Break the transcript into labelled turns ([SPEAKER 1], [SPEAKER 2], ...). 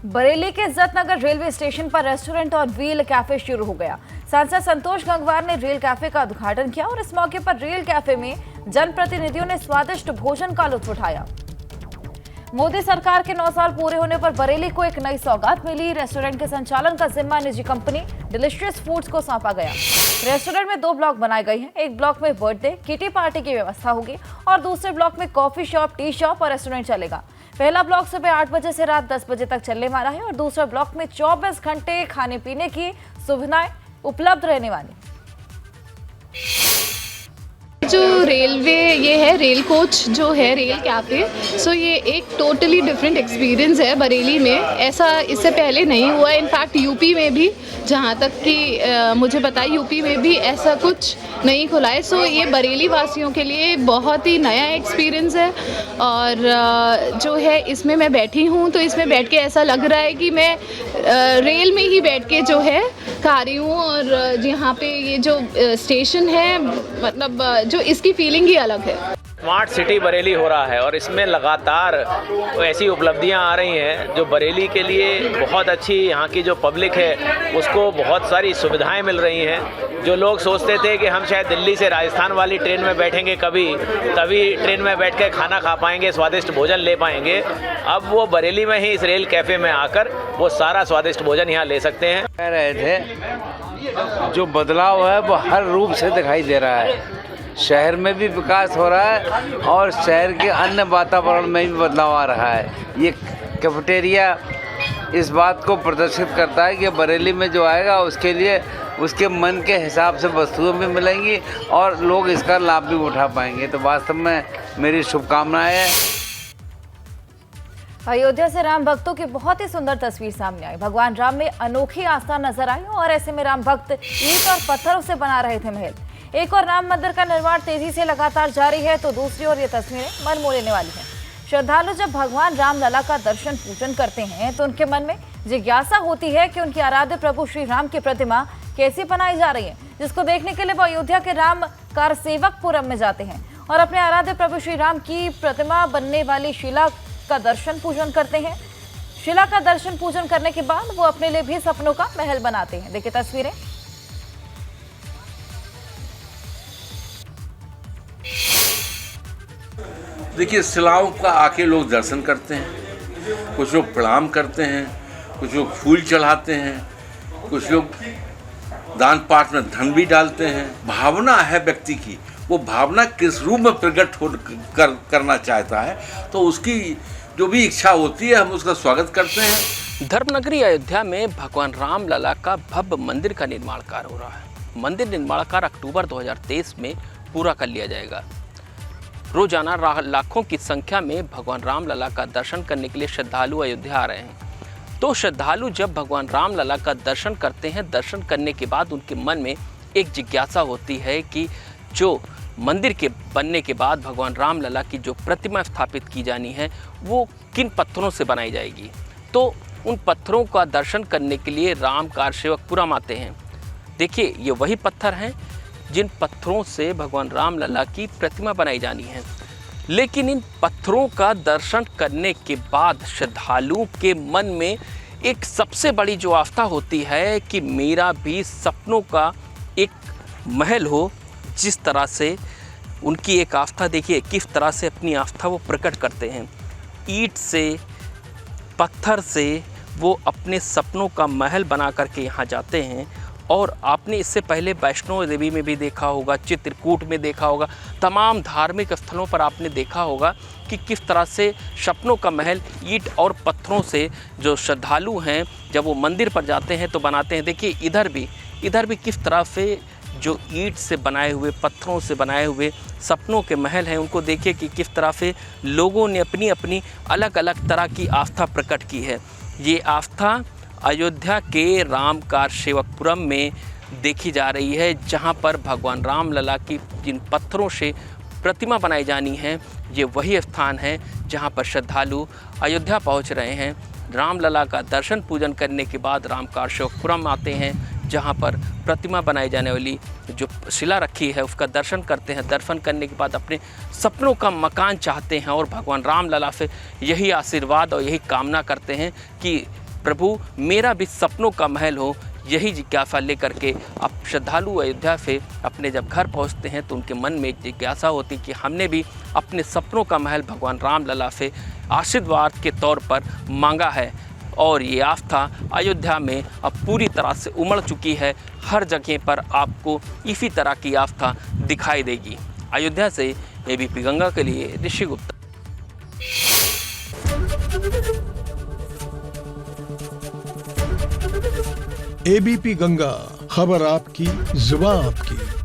[SPEAKER 1] बरेली के इज्जत नगर railway station पर रेस्टोरेंट और व्हील कैफे शुरू हो गया। सांसद संतोष गंगवार ने रेल कैफे का उद्घाटन किया और इस मौके पर रेल कैफे में जनप्रतिनिधियों ने स्वादिष्ट भोजन का लुत्फ उठाया। मोदी सरकार के 9 साल पूरे होने पर बरेली को एक नई सौगात मिली। रेस्टोरेंट के संचालन का जिम्मा निजी कंपनी डिलीशियस फूड्स को सौंपा गया। रेस्टोरेंट में 2 ब्लॉक बनाए गए हैं। एक ब्लॉक में बर्थडे किटी पार्टी की व्यवस्था होगी और दूसरे ब्लॉक में कॉफी शॉप, टी शॉप और रेस्टोरेंट चलेगा। पहला ब्लॉक सुबह 8 बजे से रात 10 बजे तक चलने वाला है और दूसरा ब्लॉक में 24 घंटे खाने पीने की सुविधाएं उपलब्ध रहने वाली।
[SPEAKER 2] जो रेलवे ये है रेल कोच जो है रेल कैफ़े, सो ये एक टोटली डिफरेंट एक्सपीरियंस है बरेली में। ऐसा इससे पहले नहीं हुआ। इनफैक्ट यूपी में भी, जहाँ तक कि मुझे पता है, यूपी में भी ऐसा कुछ नहीं खुला है। सो ये बरेली वासियों के लिए बहुत ही नया एक्सपीरियंस है। और जो है इसमें मैं बैठी हूँ तो इसमें बैठ के ऐसा लग रहा है कि मैं रेल में ही बैठ के जो है खा रही हूँ। और यहाँ पे ये जो स्टेशन है, मतलब जो इसकी फीलिंग ही अलग है।
[SPEAKER 3] स्मार्ट सिटी बरेली हो रहा है और इसमें लगातार ऐसी उपलब्धियां आ रही हैं जो बरेली के लिए बहुत अच्छी, यहाँ की जो पब्लिक है उसको बहुत सारी सुविधाएं मिल रही हैं। जो लोग सोचते थे कि हम शायद दिल्ली से राजस्थान वाली ट्रेन में बैठेंगे कभी, तभी ट्रेन में बैठ कर खाना खा पाएंगे, स्वादिष्ट भोजन ले पाएंगे, अब वो बरेली में ही इस रेल कैफ़े में आकर वो सारा स्वादिष्ट भोजन यहाँ ले सकते हैं।
[SPEAKER 4] कह रहे थे जो बदलाव है वो हर रूप से दिखाई दे रहा है। शहर में भी विकास हो रहा है और शहर के अन्य वातावरण में भी बदलाव आ रहा है। ये कैफेटेरिया इस बात को प्रदर्शित करता है कि बरेली में जो आएगा उसके लिए उसके मन के हिसाब से वस्तुएं भी मिलेंगी और लोग इसका लाभ भी उठा पाएंगे। तो वास्तव में मेरी शुभकामनाएं हैं।
[SPEAKER 1] अयोध्या से राम भक्तों की बहुत ही सुंदर तस्वीर सामने आई। भगवान राम में अनोखी आस्था नजर आई और ऐसे में राम भक्त ईंट और पत्थरों से बना रहे थे महल। एक और राम मंदिर का निर्माण तेजी से लगातार जारी है तो दूसरी ओर ये तस्वीरें मन मोह लेने वाली हैं। श्रद्धालु जब भगवान राम लला का दर्शन पूजन करते हैं तो उनके मन में जिज्ञासा होती है कि उनके आराध्य प्रभु श्री राम की प्रतिमा कैसी बनाई जा रही है, जिसको देखने के लिए वो अयोध्या के राम कारसेवकपुरम में जाते हैं और अपने आराध्य प्रभु श्री राम की प्रतिमा बनने वाली शिला का दर्शन पूजन करते हैं। शिला का दर्शन पूजन करने के बाद वो अपने लिए भी सपनों का महल बनाते हैं। देखिए तस्वीरें।
[SPEAKER 5] देखिए, शिलाओं का आके लोग दर्शन करते हैं, कुछ लोग प्रणाम करते हैं, कुछ लोग फूल चढ़ाते हैं, कुछ लोग दान पाठ में धन भी डालते हैं। भावना है व्यक्ति की, वो भावना किस रूप में प्रकट करना चाहता है तो उसकी जो भी इच्छा होती है हम उसका स्वागत करते हैं।
[SPEAKER 6] धर्मनगरी अयोध्या में भगवान राम लला का भव्य मंदिर का निर्माण कार्य हो रहा है। मंदिर निर्माण कार्य अक्टूबर 2023 में पूरा कर लिया जाएगा। रोजाना लाखों की संख्या में भगवान राम लला का दर्शन करने के लिए श्रद्धालु अयोध्या आ रहे हैं। तो श्रद्धालु जब भगवान राम लला का दर्शन करते हैं, दर्शन करने के बाद उनके मन में एक जिज्ञासा होती है कि जो मंदिर के बनने के बाद भगवान राम लला की जो प्रतिमा स्थापित की जानी है वो किन पत्थरों से बनाई जाएगी। तो उन पत्थरों का दर्शन करने के लिए राम कारसेवकपुरम आते हैं। देखिए, ये वही पत्थर हैं जिन पत्थरों से भगवान राम लला की प्रतिमा बनाई जानी है। लेकिन इन पत्थरों का दर्शन करने के बाद श्रद्धालुओं के मन में एक सबसे बड़ी जो आस्था होती है कि मेरा भी सपनों का एक महल हो। जिस तरह से उनकी एक आस्था, देखिए किस तरह से अपनी आस्था वो प्रकट करते हैं। ईंट से, पत्थर से वो अपने सपनों का महल बना करके यहाँ जाते हैं। और आपने इससे पहले वैष्णो देवी में भी देखा होगा, चित्रकूट में देखा होगा, तमाम धार्मिक स्थलों पर आपने देखा होगा कि किस तरह से सपनों का महल ईंट और पत्थरों से जो श्रद्धालु हैं जब वो मंदिर पर जाते हैं तो बनाते हैं। देखिए इधर भी किस तरह से जो ईंट से बनाए हुए, पत्थरों से बनाए हुए सपनों के महल हैं, उनको देखिए कि किस तरह से लोगों ने अपनी अपनी अलग अलग तरह की आस्था प्रकट की है। ये आस्था अयोध्या के राम कारसेवकपुरम में देखी जा रही है, जहां पर भगवान राम लला की जिन पत्थरों से प्रतिमा बनाई जानी है, ये वही स्थान है जहां पर श्रद्धालु अयोध्या पहुंच रहे हैं। राम लला का दर्शन पूजन करने के बाद राम कारसेवकपुरम आते हैं, जहां पर प्रतिमा बनाई जाने वाली जो शिला रखी है उसका दर्शन करते हैं। दर्शन करने के बाद अपने सपनों का मकान चाहते हैं और भगवान राम लला से यही आशीर्वाद और यही कामना करते हैं कि प्रभु मेरा भी सपनों का महल हो, यही जिज्ञासा लेकर के अब श्रद्धालु अयोध्या से अपने जब घर पहुंचते हैं तो उनके मन में एक जिज्ञासा होती कि हमने भी अपने सपनों का महल भगवान राम लला से आशीर्वाद के तौर पर मांगा है। और ये आस्था अयोध्या में अब पूरी तरह से उमड़ चुकी है। हर जगह पर आपको इसी तरह की आस्था दिखाई देगी। अयोध्या से एबीपी गंगा के लिए ऋषि गुप्ता।
[SPEAKER 7] एबीपी गंगा, खबर आपकी, जुबान आपकी।